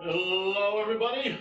Hello, everybody.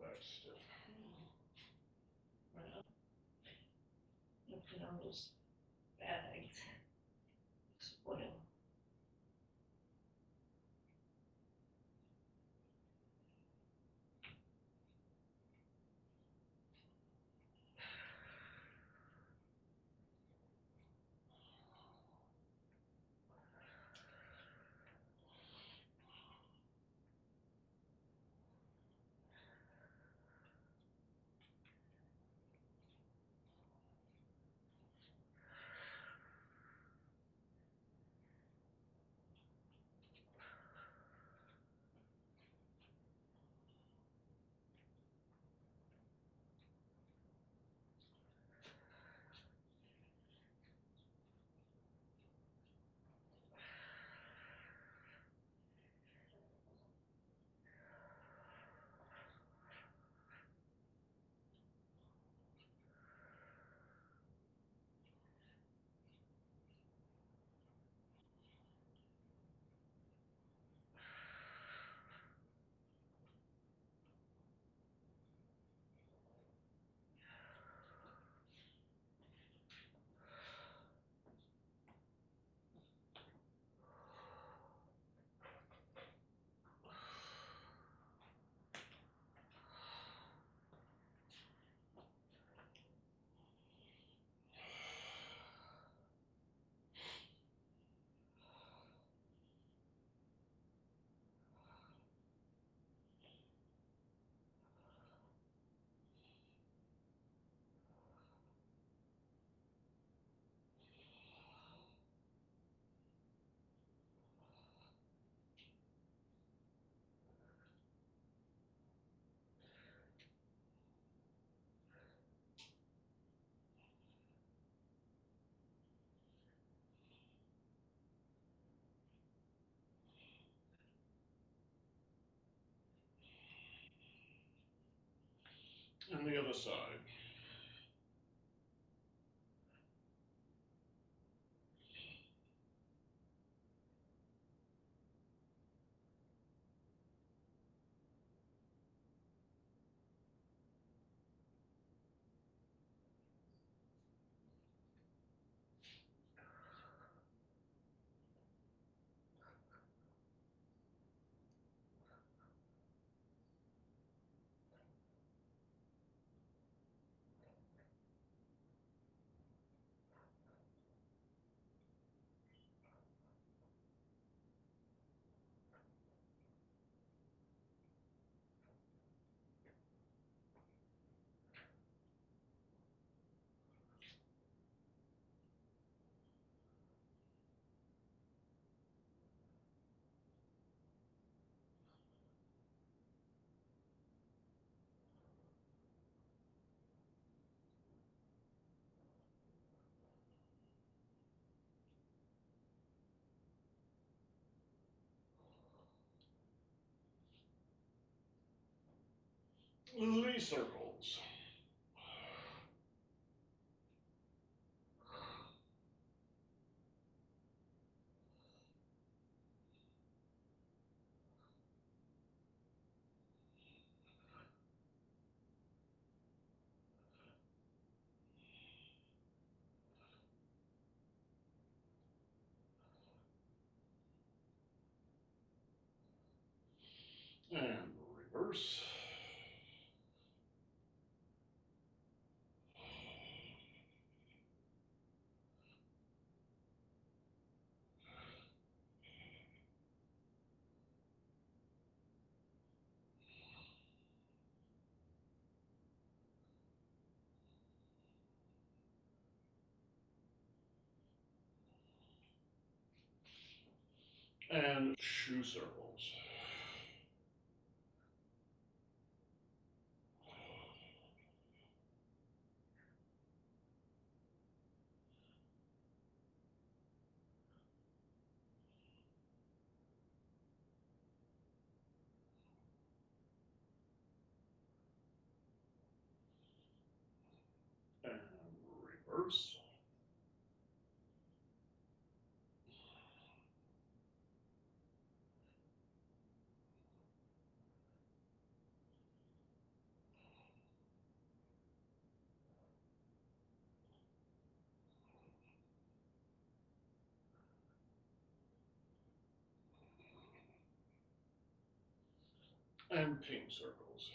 Back stiff. Look at all those bags. Spoil. And the other side. 3 circles. And reverse. And shoe circles. And reverse. And pink circles.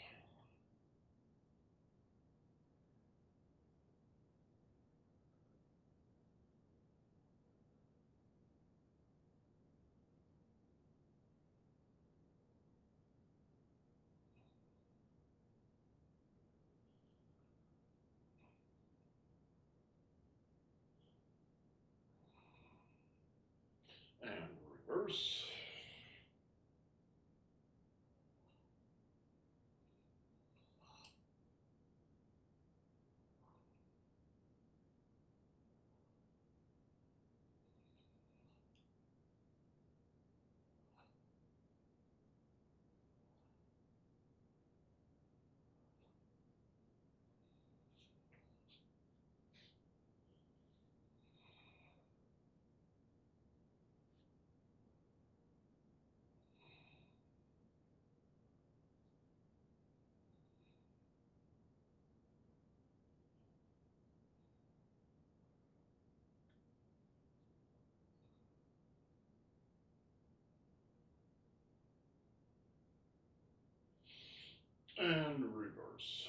And reverse. And reverse.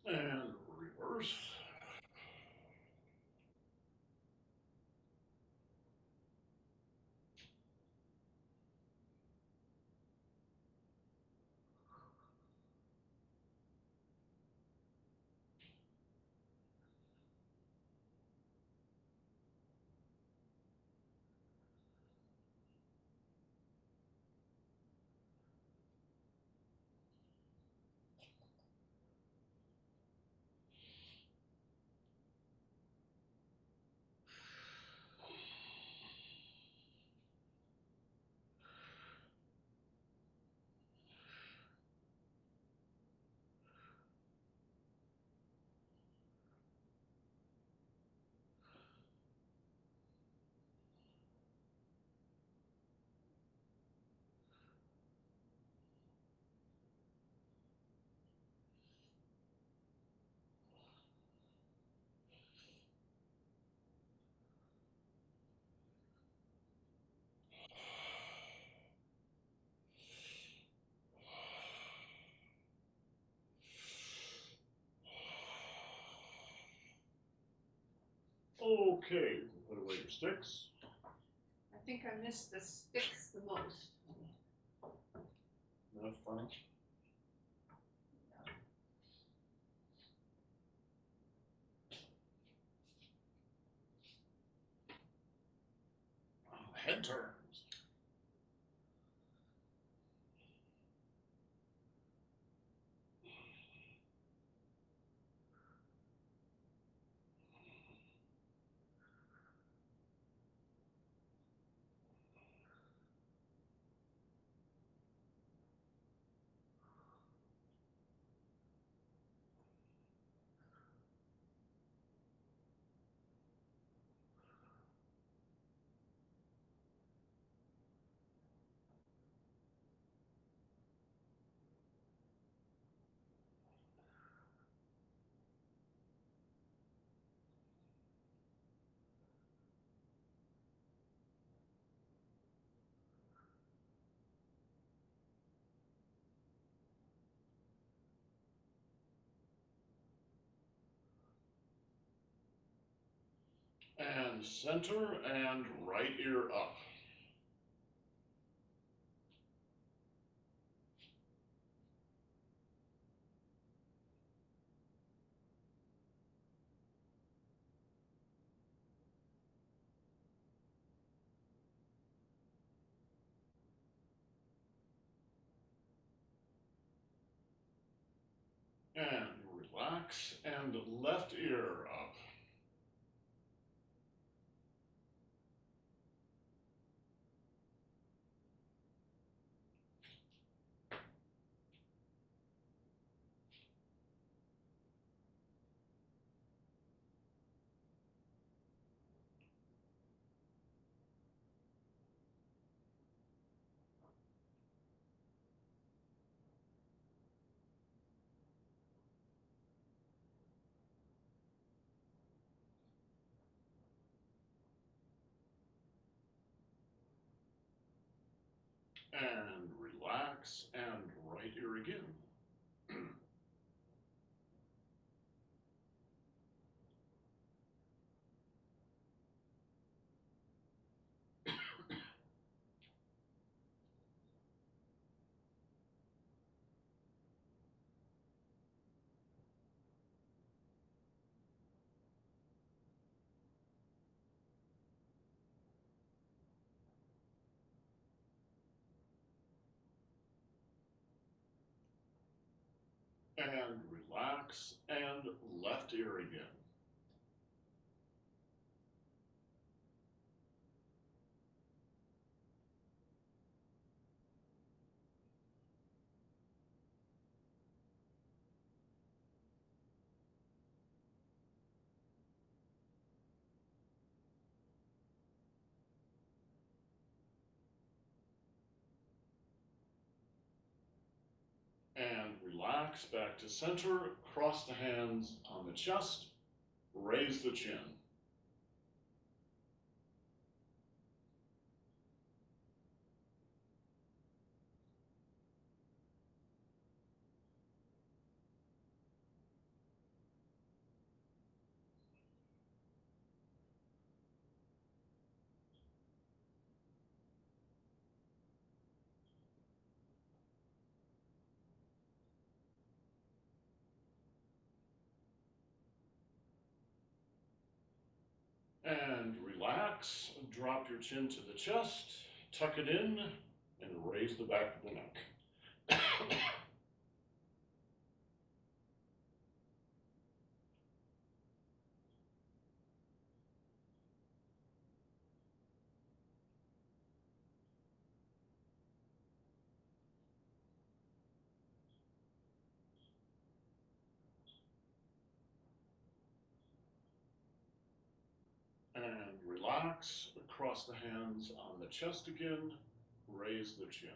And reverse. Okay, put away your sticks. I think I missed the sticks the most. That's funny. Head turns. And center and right ear up. And relax and left ear up. And relax and right ear again. And relax and left ear again. And relax back to center, cross the hands on the chest, raise the chin. And relax, drop your chin to the chest, tuck it in, and raise the back of the neck. And relax, cross the hands on the chest again, raise the chin.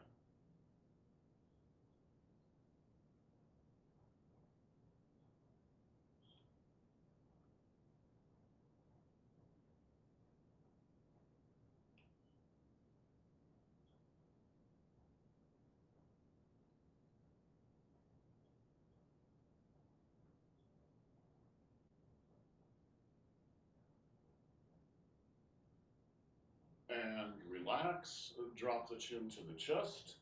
And relax, drop the chin to the chest,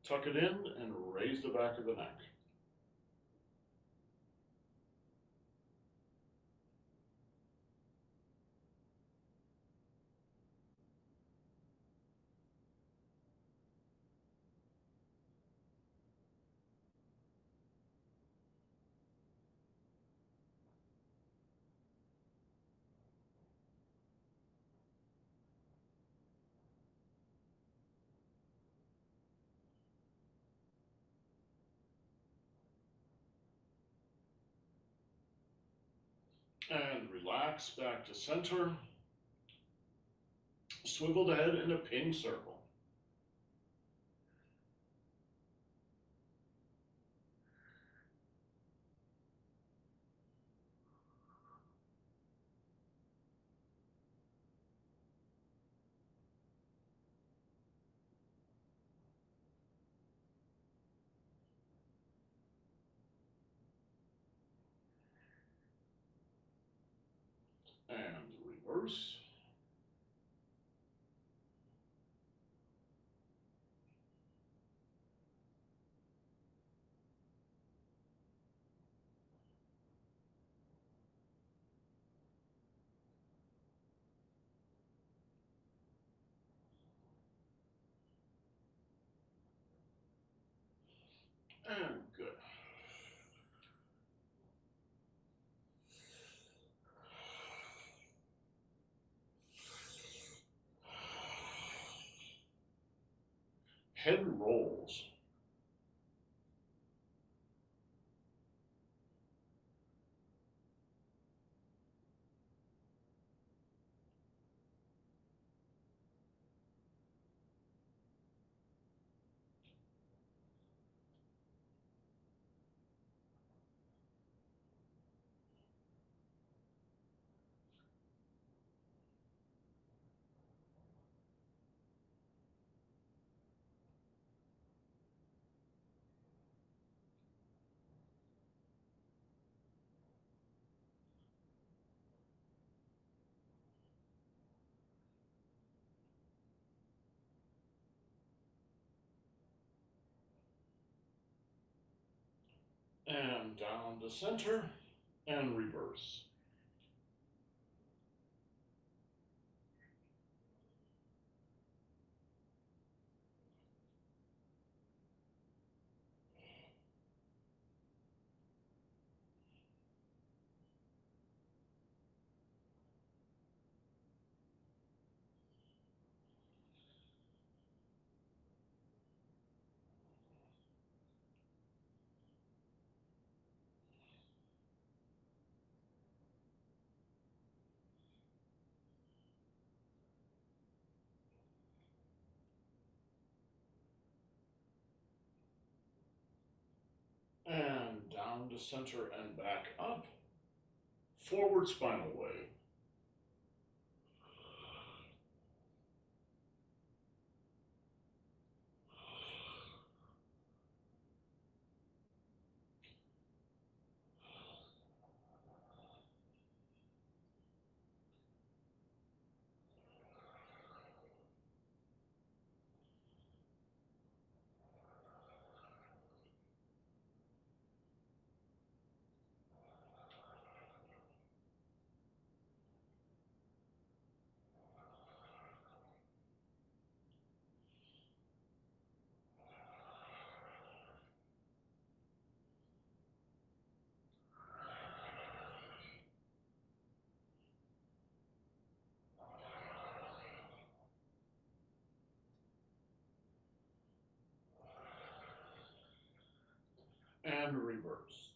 tuck it in, and raise the back of the neck. And relax back to center. Swivel the head in a ping circle. And reverse. And good. Head rolls. And down to center and reverse. And down to center and back up. Forward spinal wave. And reverse.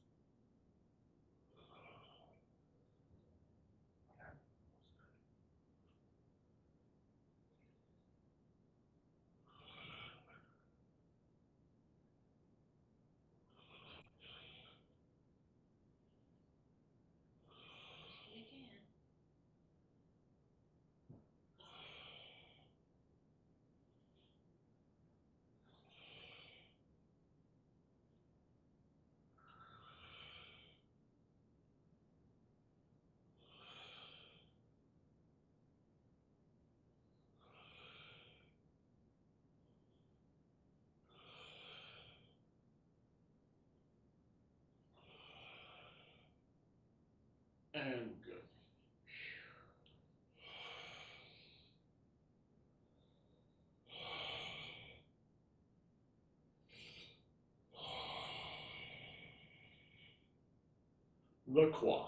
And good. The Qua.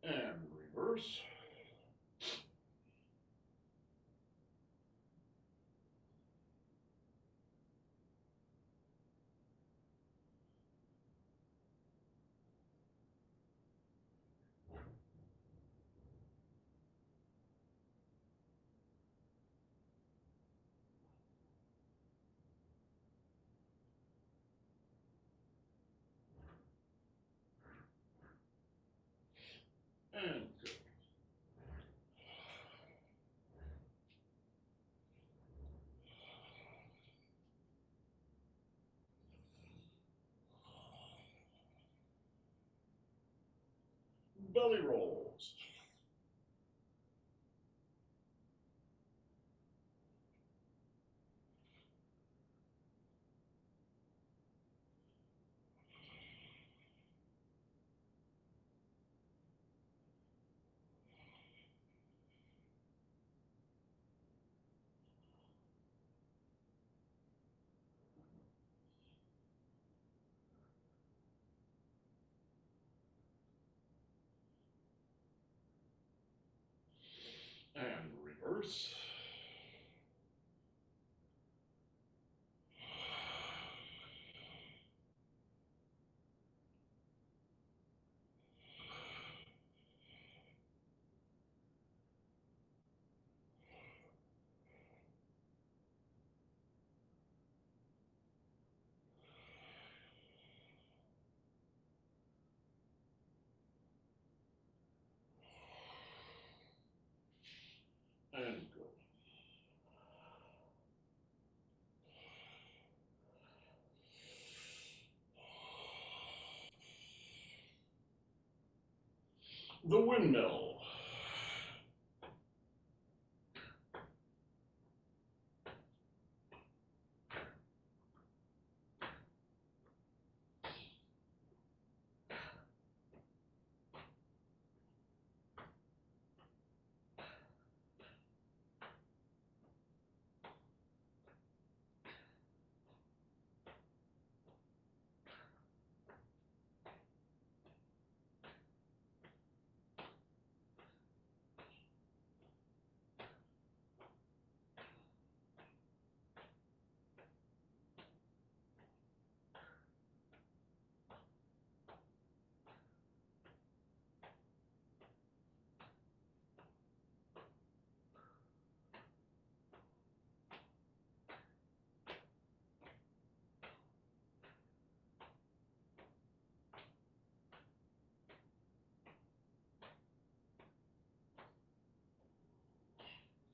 And reverse. And good. Belly rolls. And reverse. And good. The windmill.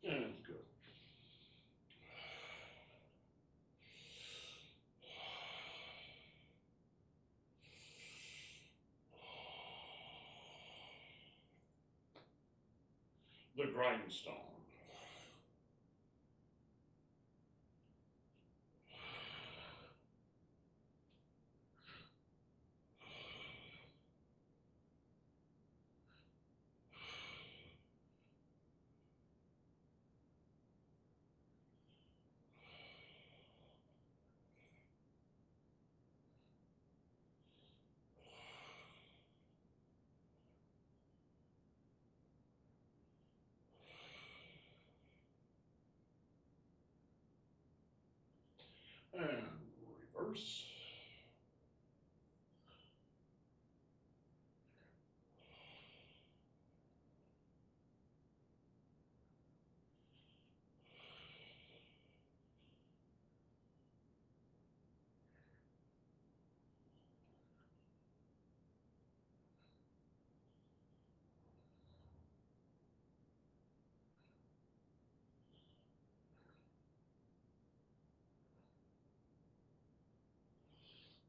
And good. The grindstone. And reverse.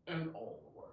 and all the way.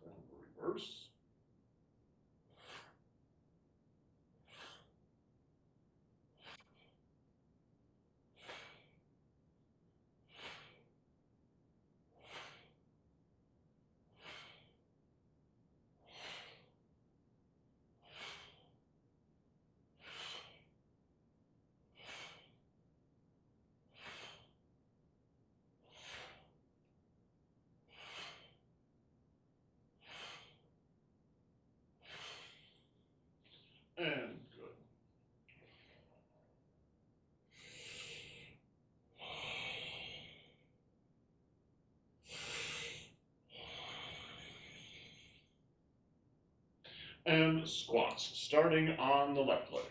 And reverse. And good. And squats, starting on the left leg.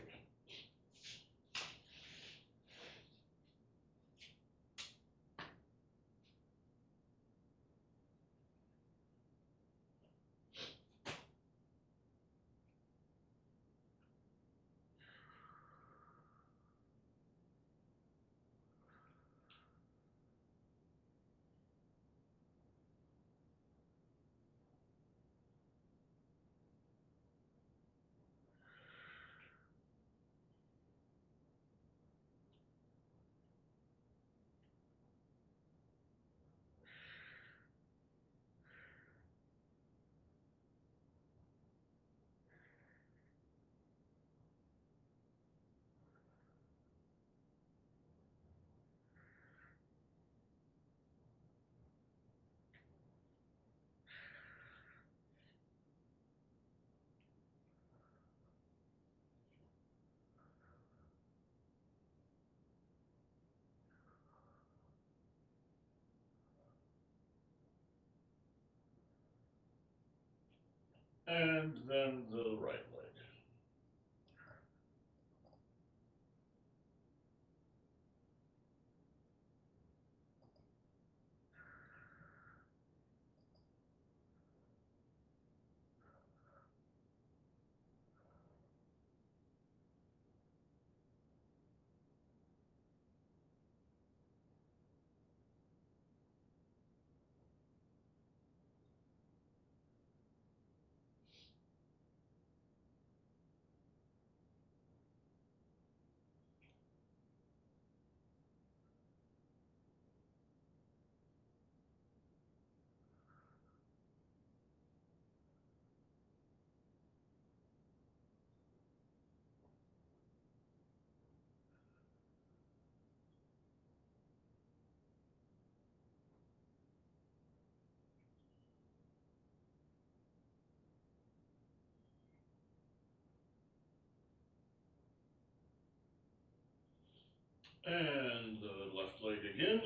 And then the right leg. And the left leg again.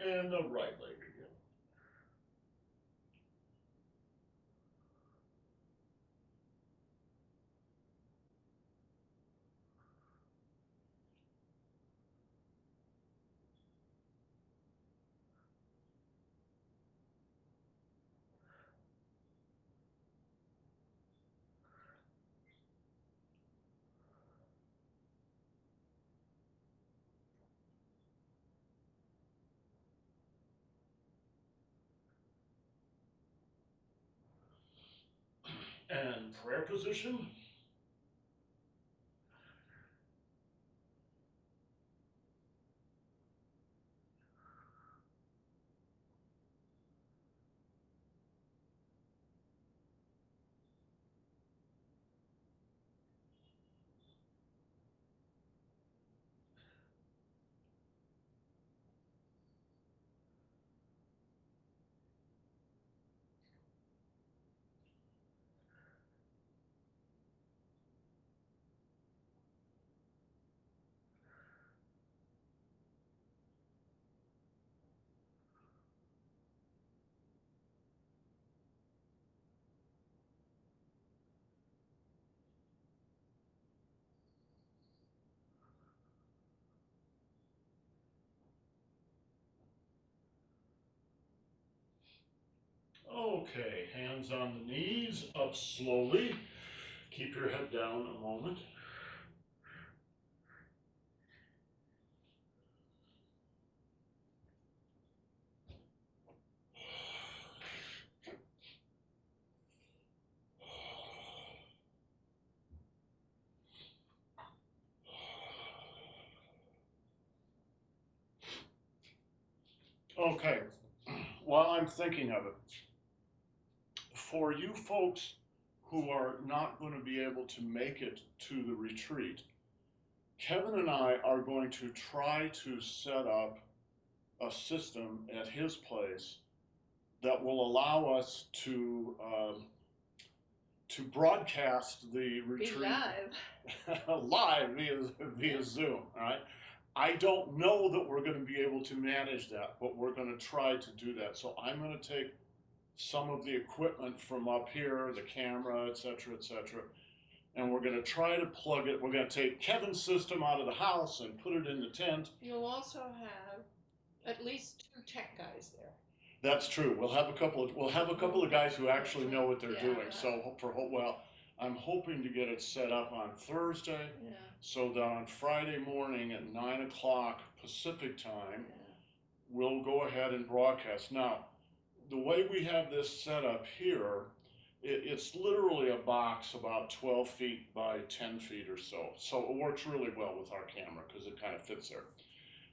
And the right leg again. And prayer position. Okay, hands on the knees, up slowly. Keep your head down a moment. Okay, while I'm thinking of it, for you folks who are not going to be able to make it to the retreat, Kevin and I are going to try to set up a system at his place that will allow us to broadcast the Be retreat live. live via Zoom. All right. I don't know that we're going to be able to manage that, but we're going to try to do that. So I'm going to take some of the equipment from up here, the camera, et cetera, and we're going to try to plug it. We're going to take Kevin's system out of the house and put it in the tent. You'll also have at least 2 tech guys there. That's true. We'll have a couple of guys who actually know what they're doing. Yeah. So I'm hoping to get it set up on Thursday, Yeah. so that on Friday morning at 9 o'clock Pacific time, Yeah. we'll go ahead and broadcast. Now, the way we have this set up here, it's literally a box about 12 feet by 10 feet or so. So it works really well with our camera because it kind of fits there.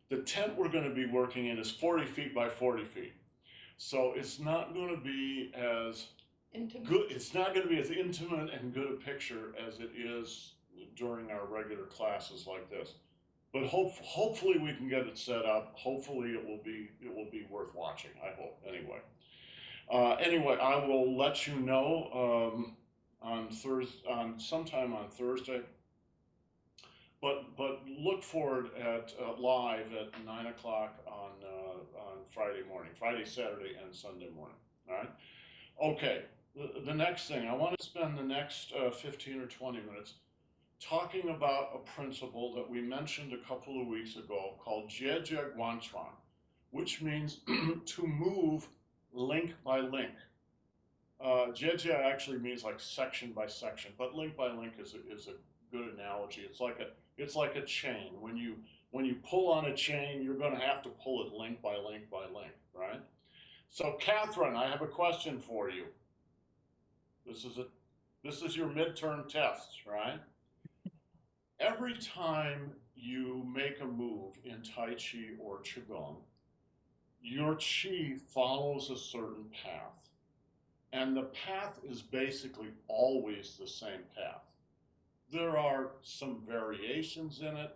The tent we're going to be working in is 40 feet by 40 feet. So it's not going to be as Intimate. good. It's not going to be as intimate and good a picture as it is during our regular classes like this. But hopefully we can get it set up. Hopefully it will be worth watching. I hope anyway. Anyway, I will let you know sometime on Thursday. But look for it at live at 9 o'clock on Friday morning, Friday, Saturday, and Sunday morning. All right. Okay. The next thing, I want to spend the next 15 or 20 minutes talking about a principle that we mentioned a couple of weeks ago called Jie Guanchuan, which means to move link by link. Jie actually means like section by section, but link by link is a good analogy. It's like a chain. When you pull on a chain, you're going to have to pull it link by link by link, right? So, Catherine, I have a question for you. This is your midterm test, right? Every time you make a move in Tai Chi or Qigong, your Qi follows a certain path. And the path is basically always the same path. There are some variations in it,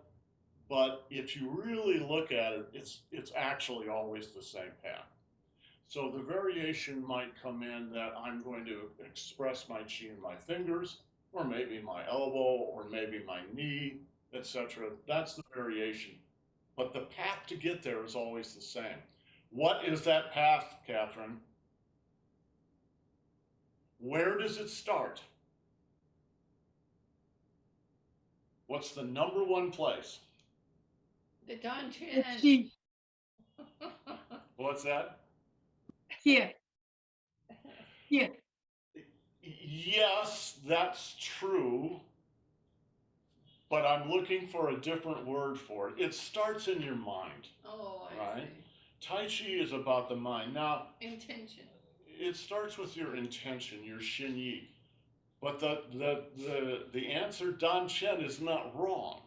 but if you really look at it, it's actually always the same path. So the variation might come in that I'm going to express my Qi in my fingers, or maybe my elbow, or maybe my knee, etc. That's the variation. But the path to get there is always the same. What is that path, Catherine? Where does it start? What's the number one place? The Dan Chin. Chi. What's that? Here. Here. Yes, that's true, but I'm looking for a different word for it. It starts in your mind. Oh, I Right. see. Tai Chi is about the mind. Now, Intention. it starts with your intention, your Xin Yi. But the answer Dan Chen is not wrong,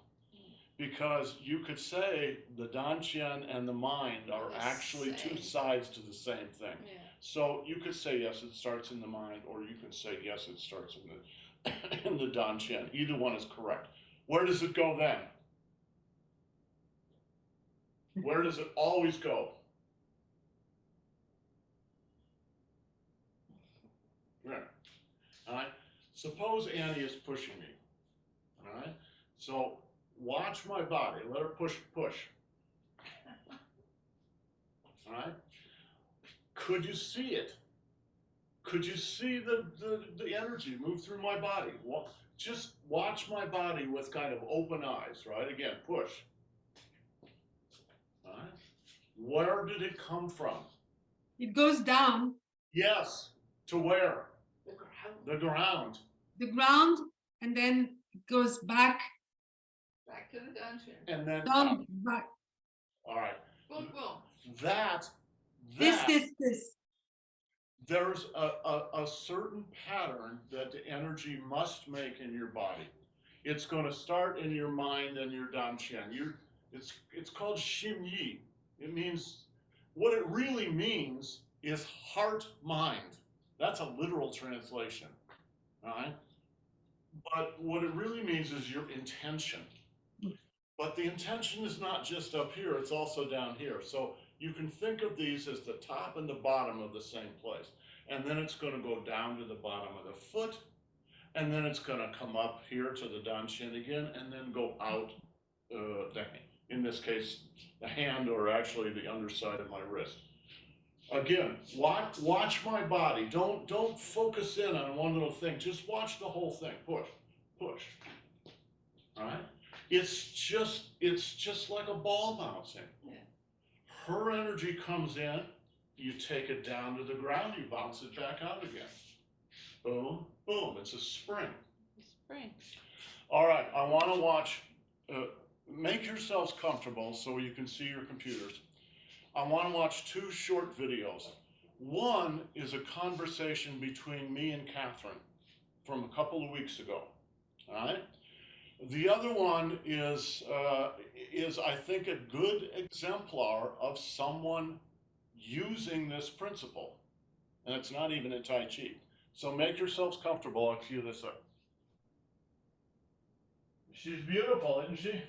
because you could say the Dan Chen and the mind are The actually two same. sides to the same thing. Yeah. So you could say yes, it starts in the mind, or you could say yes, it starts in the in the Dan Chen. Either one is correct. Where does it go then? Where does it always go? Yeah. All right. Suppose Annie is pushing me. All right. So watch my body. Let her push. All right. Could you see it? Could you see the energy move through my body? Well, just watch my body with kind of open eyes, right? Again, push. All right. Where did it come from? It goes down Yes. To where? The ground. The ground. the ground and then it goes back Back to the dungeon. And then down up. back. All right. Boom, boom. That This. there's a certain pattern that the energy must make in your body. It's going to start in your mind and your dantian. It's called Xim Yi. It means, what it really means is heart mind. That's a literal translation. All right. But what it really means is your intention. But the intention is not just up here, it's also down here. So you can think of these as the top and the bottom of the same place. And then it's going to go down to the bottom of the foot. And then it's going to come up here to the danshin again, and then go out, in this case, the hand, or actually the underside of my wrist. Again, watch my body. Don't focus in on one little thing. Just watch the whole thing. Push. All right? It's just like a ball bouncing. Yeah. Her energy comes in, you take it down to the ground, you bounce it back out again. Boom, boom. It's a spring. Spring. All right, I want to watch. Make yourselves comfortable so you can see your computers. I want to watch two short videos. One is a conversation between me and Catherine from a couple of weeks ago. All right. The other one is I think a good exemplar of someone using this principle, and it's not even in Tai Chi. So make yourselves comfortable. I'll cue this up. She's beautiful, isn't she?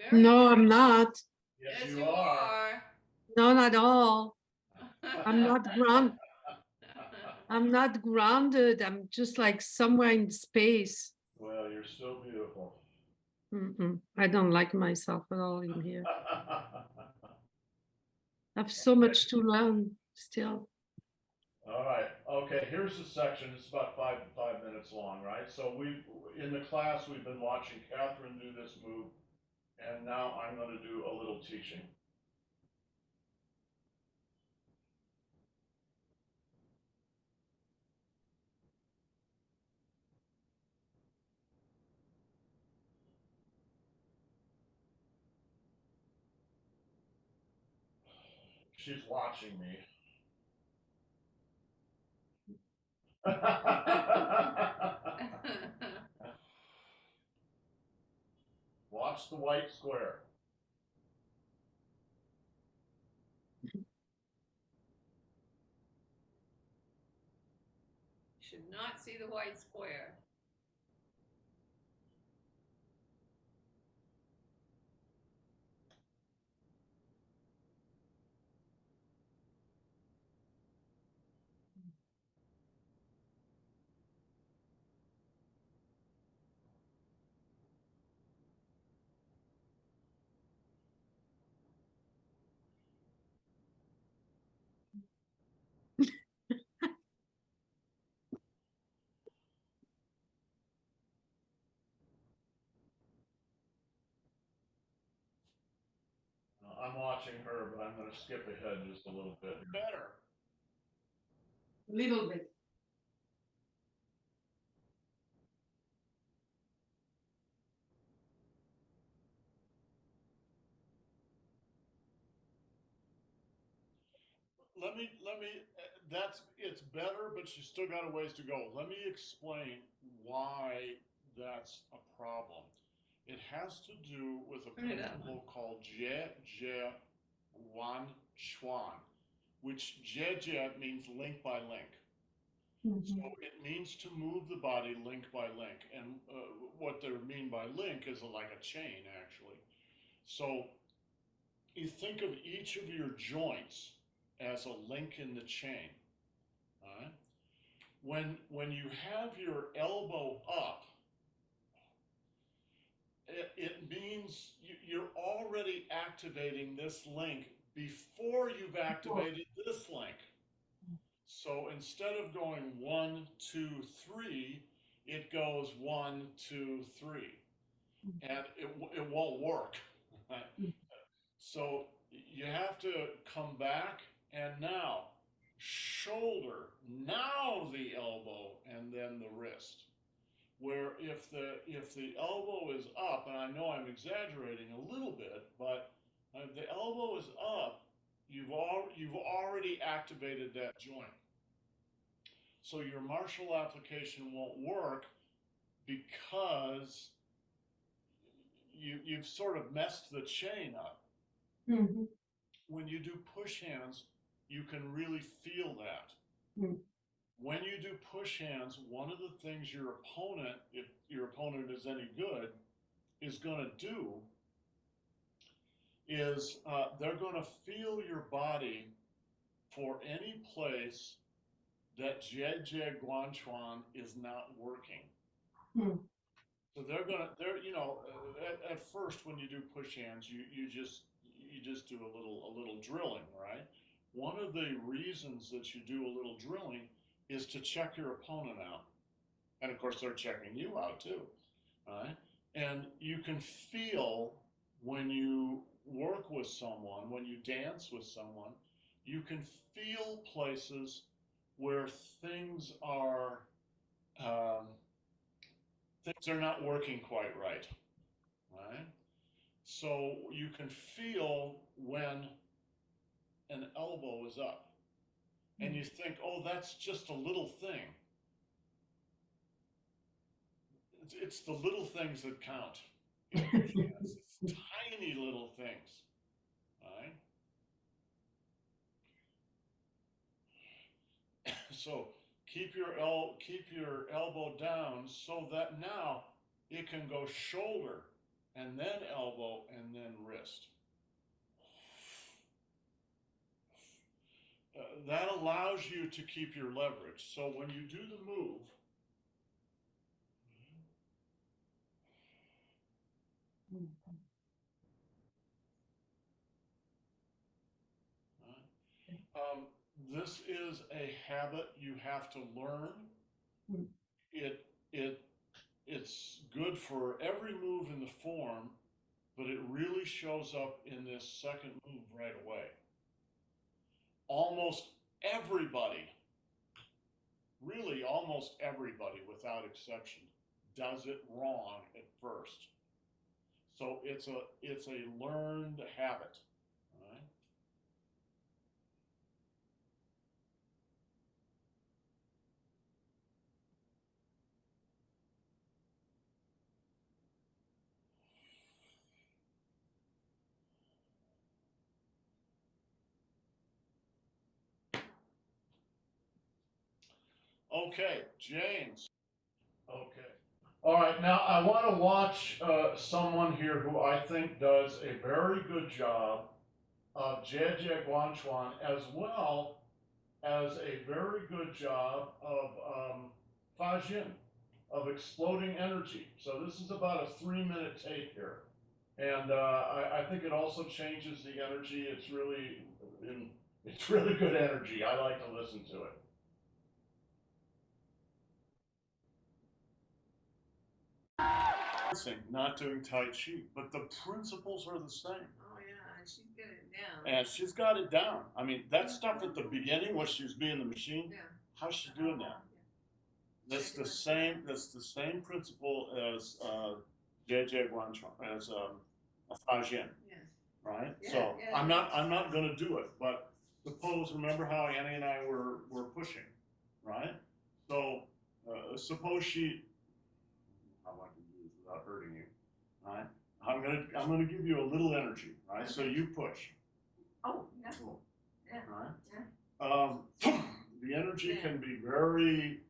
Very No, pretty. I'm not. Yes, you are. Not at all. I'm not I'm not grounded. I'm just like somewhere in space. Well, you're still beautiful. I don't like myself at all in here. I have so much to learn still. All right. Okay. Here's the section. It's about five minutes long, right? So in the class we've been watching Catherine do this move, and now I'm going to do a little teaching. She's watching me. Watch the white square. Should not see the white square. I'm watching her, but I'm going to skip ahead just a little bit. Better. A little bit. it's better, but you still got a ways to go. Let me explain why that's a problem. It has to do with a Turn it up. principle called Jie Jie Wan Chuan, which Jie Jie means link by link. So it means to move the body link by link. And what they mean by link is like a chain, actually. So you think of each of your joints as a link in the chain. All right? When you have your elbow up, it means you're already activating this link before you've activated this link. So instead of going 1, 2, 3, it goes 1, 2, 3, and it won't work. So you have to come back, and now shoulder, now the elbow, and then the wrist. Where if the elbow is up, and I know I'm exaggerating a little bit, but if the elbow is up, you've already activated that joint. So your martial application won't work because you've sort of messed the chain up. Mhm. When you do push hands, you can really feel that. Mm. When you do push hands, one of the things your opponent, if your opponent is any good, is going to do is they're going to feel your body for any place that Jie Jie Guanchuan is not working. Mm. So at first when you do push hands, you just do a little drilling, right? One of the reasons that you do a little drilling is to check your opponent out, and of course they're checking you out too, right? And you can feel when you work with someone, when you dance with someone, you can feel places where things are um, things are not working quite right, right? So you can feel when an elbow is up, and you think, oh, that's just a little thing. It's the little things that count. It's tiny little things, right? So keep your elbow down so that now it can go shoulder and then elbow and then wrist. That allows you to keep your leverage. So when you do the move, um, this is a habit you have to learn. It it it's good for every move in the form, but it really shows up in this second move right away. Almost everybody, really almost everybody without exception, does it wrong at first. So it's a learned habit. All right? Okay, James. Okay. All right, now I want to watch someone here who I think does a very good job of Jie Jie Guanchuan, as well as a very good job of Fa Jin, of exploding energy. So this is about a 3-minute tape here. And I think it also changes the energy. It's really good energy. I like to listen to it. Not doing Tai Chi, but the principles are the same. Oh yeah, and she's got it down. And she's got it down. I mean, that stuff at the beginning when she was being the machine, Yeah. how's she doing that? That's the same. That's the same principle as Jie Jie Guanchuan, as a Fa Jin, Yes. right? Yeah, So yeah, I'm not going to do it, but remember how Annie and I were pushing, right? So suppose she, how I can do this without hurting you, right? I'm gonna give you a little energy, right? So you push, Oh, yeah. Yeah. right? Yeah. The energy Yeah. can be very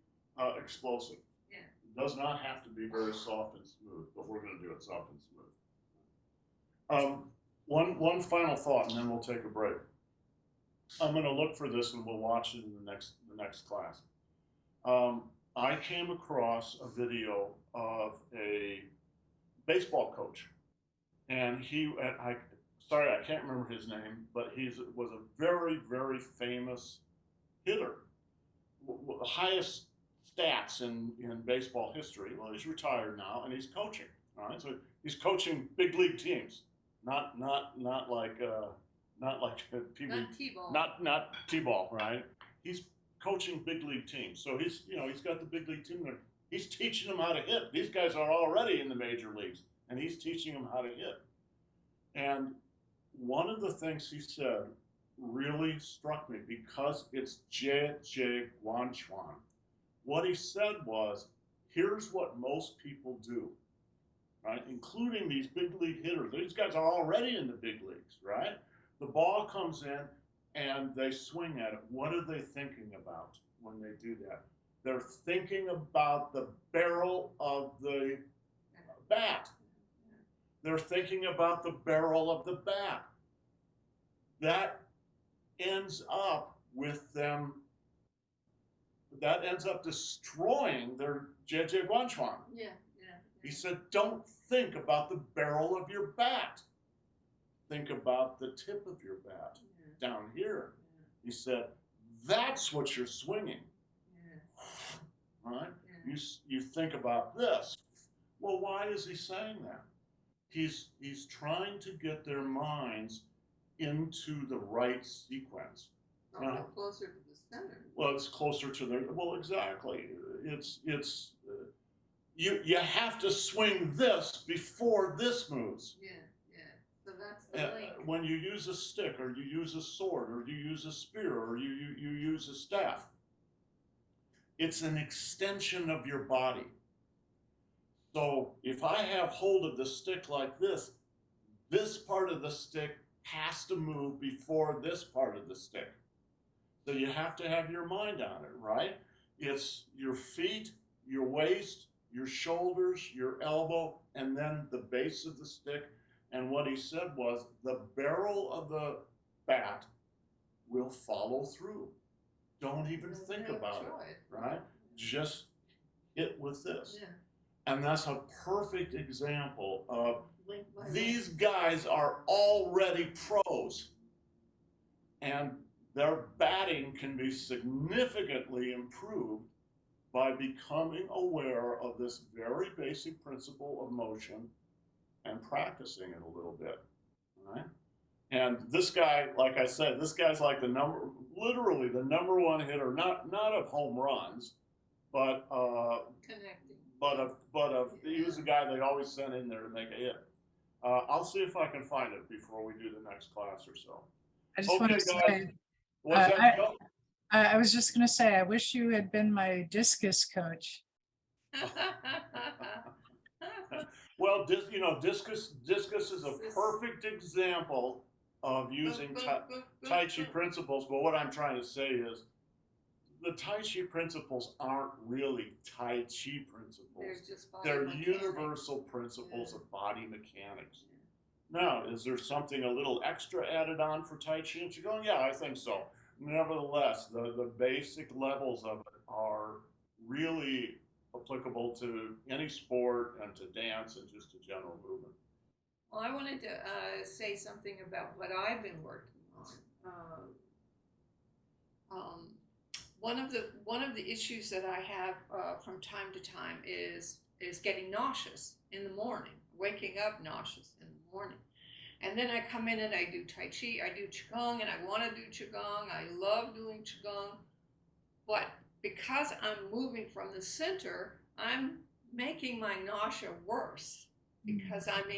explosive. Yeah. It does not have to be very soft and smooth, but we're gonna do it soft and smooth. One final thought, and then we'll take a break. I'm going to look for this, and we'll watch it in the next class. I came across a video of a baseball coach, and sorry, I can't remember his name, but he was a very, very famous hitter, the highest stats in baseball history. Well, he's retired now, and he's coaching. All right, so he's coaching big league teams, not like people, Not T-ball. not T-ball, right? He's coaching big league teams, so he's got the big league team there. He's teaching them how to hit. These guys are already in the major leagues, and he's teaching them how to hit. And one of the things he said really struck me because it's Jie Guanchuan. What he said was, here's what most people do, right? Including these big league hitters. These guys are already in the big leagues, right? The ball comes in and they swing at it. What are they thinking about when they do that? They're thinking about the barrel of the bat. They're thinking about the barrel of the bat. That ends up destroying their Jie Guanchuan. Yeah. He said, don't think about the barrel of your bat. Think about the tip of your bat down here. He said, that's what you're swinging. Right? You think about this. Well, why is he saying that? He's trying to get their minds into the right sequence. Now, closer to the center. Well, it's closer to the, well, exactly. It's you have to swing this before this moves. Yeah. So that's the link. When you use a stick, or you use a sword, or you use a spear, or you use a staff, it's an extension of your body. So if I have hold of the stick like this part of the stick has to move before this part of the stick. So you have to have your mind on it, right? It's your feet, your waist, your shoulders, your elbow, and then the base of the stick. And what he said was, the barrel of the bat will follow through. Don't even think about it, right? Just hit with this. Yeah. And that's a perfect example of these guys are already pros. And their batting can be significantly improved by becoming aware of this very basic principle of motion and practicing it a little bit, right? And this guy, like I said, this guy's like literally the number one hitter, not of home runs, but connecting. He was the guy they always sent in there to make a hit. I'll see if I can find it before we do the next class or so. I just want to say, I was just going to say, I wish you had been my discus coach. Well, discus is a perfect example of using Tai Chi principles. But what I'm trying to say is, the Tai Chi principles aren't really Tai Chi principles. They're universal principles of body mechanics. Now, is there something a little extra added on for Tai Chi and Qigong? Yeah, I think so. Nevertheless, the basic levels of it are really applicable to any sport and to dance and just to general movement. Well, I wanted to say something about what I've been working on. One of the issues that I have from time to time is getting nauseous in the morning, waking up nauseous in the morning. And then I come in and I do Tai Chi, I do Qigong, and I want to do Qigong. I love doing Qigong. But because I'm moving from the center, I'm making my nausea worse. because I'm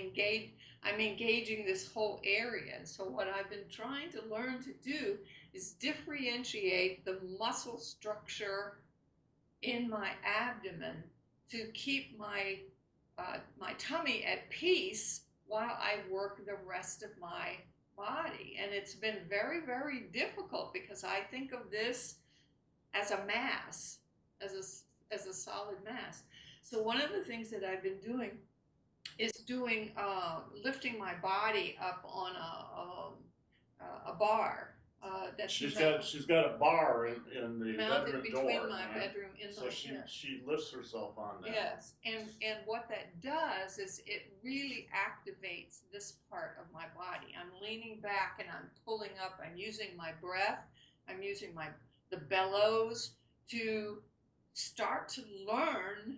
engaging this whole area. And so what I've been trying to learn to do is differentiate the muscle structure in my abdomen to keep my my tummy at peace while I work the rest of my body. And it's been very, very difficult because I think of this as a mass, as a solid mass. So one of the things that I've been doing is lifting my body up on a bar. She's got a bar in the mounted bedroom between door, my right? bedroom and So my she lifts herself on that. Yes, and what that does is it really activates this part of my body. I'm leaning back and I'm pulling up. I'm using my breath. I'm using the bellows to start to learn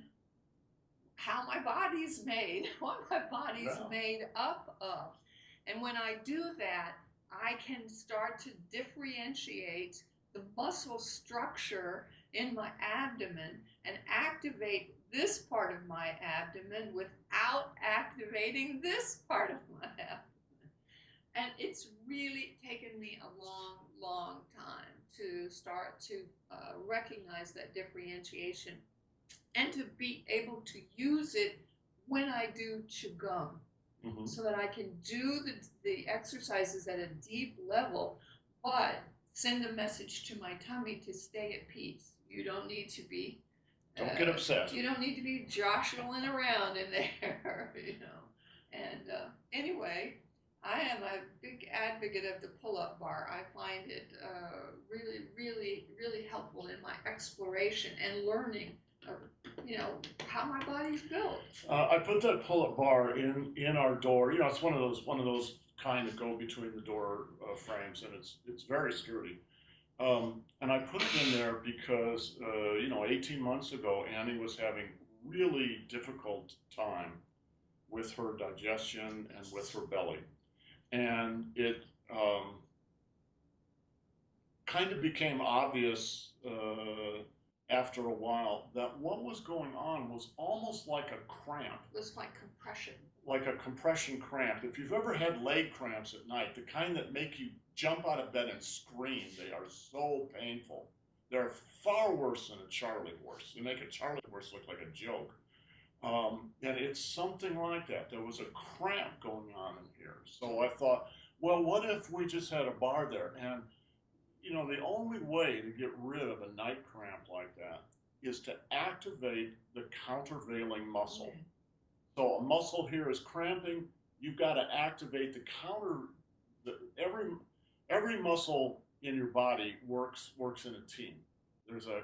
how my body's made, what my body's made up of. And when I do that, I can start to differentiate the muscle structure in my abdomen and activate this part of my abdomen without activating this part of my abdomen. And it's really taken me a long, long time to start to recognize that differentiation and to be able to use it when I do Qigong. So that I can do the exercises at a deep level, but send a message to my tummy to stay at peace. You don't need to be. Don't get upset. You don't need to be jostling around in there, you know. And anyway, I am a big advocate of the pull-up bar. I find it really, really, really helpful in my exploration and learning of, you know, how my body's built. I put that pull-up bar in our door. You know, it's one of those kind that go between the door frames, and it's very sturdy. And I put it in there because you know, 18 months ago, Annie was having really difficult time with her digestion and with her belly, and it kind of became obvious after a while that what was going on was almost like a cramp. It was like compression. Like a compression cramp. If you've ever had leg cramps at night, the kind that make you jump out of bed and scream, they are so painful. They're far worse than a Charlie horse. They make a Charlie horse look like a joke. And it's something like that. There was a cramp going on in here. So I thought, well, what if we just had a bar there? And you know, the only way to get rid of a night cramp like that is to activate the countervailing muscle. So a muscle here is cramping. You've got to activate every muscle in your body works in a team. There's a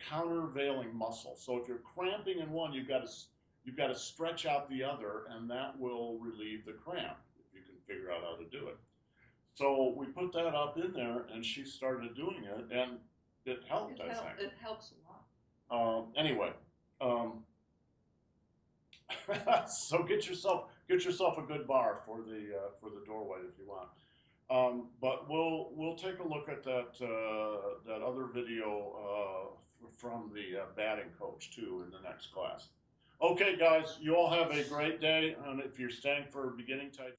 countervailing muscle. So if you're cramping in one, you've got to stretch out the other, and that will relieve the cramp if you can figure out how to do it. So we put that up in there, and she started doing it, and it helped. I think it helps a lot. Anyway, so get yourself a good bar for the doorway if you want. But we'll take a look at that other video from the batting coach too in the next class. Okay, guys, you all have a great day, and if you're staying for beginning Tai Chi.